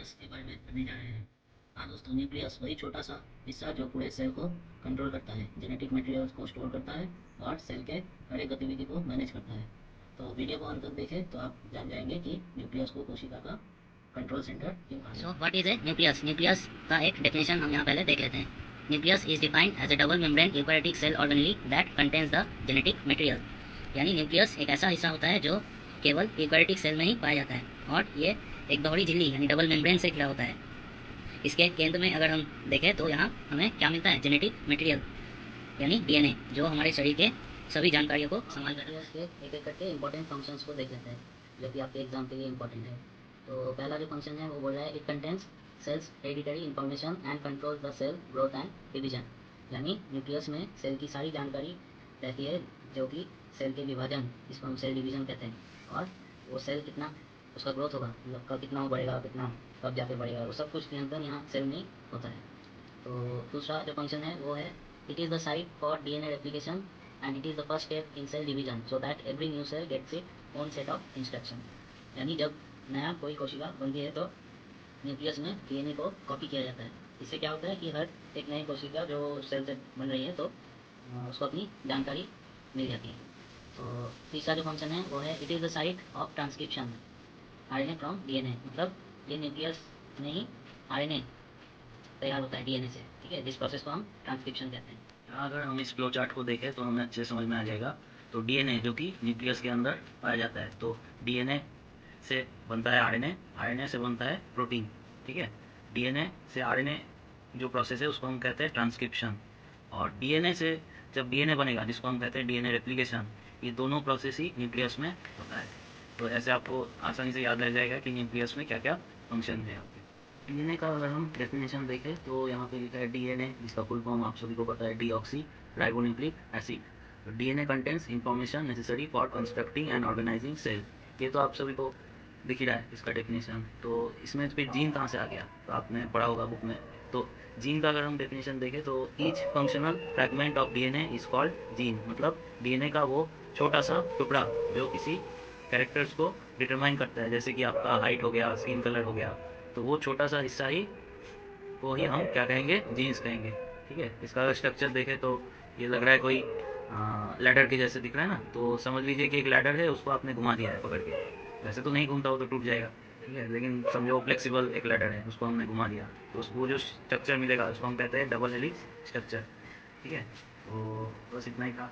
Nucleus के बारे में पढ़ने जा रहे हैं। हाँ दोस्तों, न्यूक्लियस वही छोटा सा हिस्सा जो पूरे सेल को कंट्रोल करता है, जेनेटिक मटेरियल्स को स्टोर करता है और सेल के हर एक गतिविधि को मैनेज करता है। तो वीडियो को अंत तक देखें तो आप जान जाएंगे कि न्यूक्लियस को कोशिका का कंट्रोल सेंटर क्यों कहा जाता है। What is a nucleus? Nucleus का एक डेफिनेशन हम यहाँ पहले देख लेते हैं। Nucleus is defined as a double membrane eukaryotic cell organelle that contains the genetic material. यानी न्यूक्लियस एक ऐसा हिस्सा होता है जो केवल यूकैरियोटिक सेल में ही पाया जाता है और ये एक दोहरी झिल्ली यानी डबल मेम्ब्रेन से घिरा होता है। इसके केंद्र में अगर हम देखें तो यहाँ हमें क्या मिलता है? जेनेटिक मटेरियल यानी डीएनए, जो हमारे शरीर के सभी जानकारियों को संभाल करके उसके एक एक करके इंपॉर्टेंट फंक्शंस को देख लेते हैं जो कि आपके एग्जाम के लिए इंपॉर्टेंट है। तो पहला जो फंक्शन है वो बोल रहा है it contains cell's hereditary information and controls the cell growth and division. यानी न्यूक्लियस में सेल की सारी जानकारी रहती है जो कि सेल के विभाजन, इसको हम सेल डिवीजन कहते हैं। और वो सेल कितना उसका ग्रोथ होगा, मतलब कब कितना बढ़ेगा, कितना कब जाके बढ़ेगा, वो सब कुछ नियंत्रण यहाँ सेल में होता है। तो दूसरा जो फंक्शन है वो है it is the site for DNA replication and it is the first step in cell division so that every new cell gets it own set of instruction. यानी जब नया कोई कोशिका बनती है तो न्यूक्लियस में डीएनए को कॉपी किया जाता है। इससे क्या होता है कि हर एक नई कोशिका जो सेल से बन रही है तो उसको अपनी जानकारी मिल जाती है। तो तीसरा जो फंक्शन है वो है it is the site of transcription RNA from DNA. मतलब ये न्यूक्लियस में ही आरएनए तैयार होता है डीएनए से, ठीक है, जिस प्रोसेस को हम ट्रांसक्रिप्शन कहते हैं। अगर हम इस फ्लो चार्ट को देखें तो हमें अच्छे समझ में आ जाएगा। तो डीएनए जो कि न्यूक्लियस के अंदर पाया जाता है, तो डीएनए से बनता है आरएनए, आरएनए से बनता है प्रोटीन, ठीक है। डीएनए से आरएनए जो प्रोसेस है उसको हम कहते हैं ट्रांसक्रिप्शन। और डीएनए से जब डीएनए बनेगा जिसको हम कहते हैं डीएनए रेप्लिकेशन, ये दोनों प्रोसेस ही न्यूक्लियस में होता है। तो ऐसे आपको आसानी से याद रह जाएगा कि न्यूक्लियस में क्या क्या फंक्शन है आपके। डीएनए का अगर हम डेफिनेशन देखें तो यहाँ पे लिखा है डीएनए, जिसका फुल फॉर्म आप सभी को पता है, deoxyribonucleic acid. DNA contains information necessary for constructing and organizing cell. ये तो आप सभी को दिख ही रहा है इसका डेफिनेशन। तो इसमें फिर जीन कहाँ से आ गया, तो आपने पढ़ा होगा बुक में। तो जीन का अगर हम डेफिनेशन देखें तो each functional fragment of DNA is called gene. मतलब डीएनए का वो छोटा सा टुकड़ा जो किसी कैरेक्टर्स को डिटरमाइन करता है, जैसे कि आपका हाइट हो गया, स्किन कलर हो गया, तो वो छोटा सा हिस्सा ही वो ही हम क्या कहेंगे? जीन्स कहेंगे, ठीक है। इसका स्ट्रक्चर देखें तो ये लग रहा है कोई लैडर के जैसे दिख रहा है ना, तो समझ लीजिए कि एक लैडर है, उसको आपने घुमा दिया है पकड़ के। वैसे तो नहीं घूमता, वो तो टूट जाएगा, ठीक है, लेकिन समझो फ्लेक्सिबल एक लैडर है, उसको हमने घुमा दिया तो वो जो स्ट्रक्चर मिलेगा उसको हम कहते हैं डबल हेलिक्स स्ट्रक्चर, ठीक है। तो बस इतना ही था।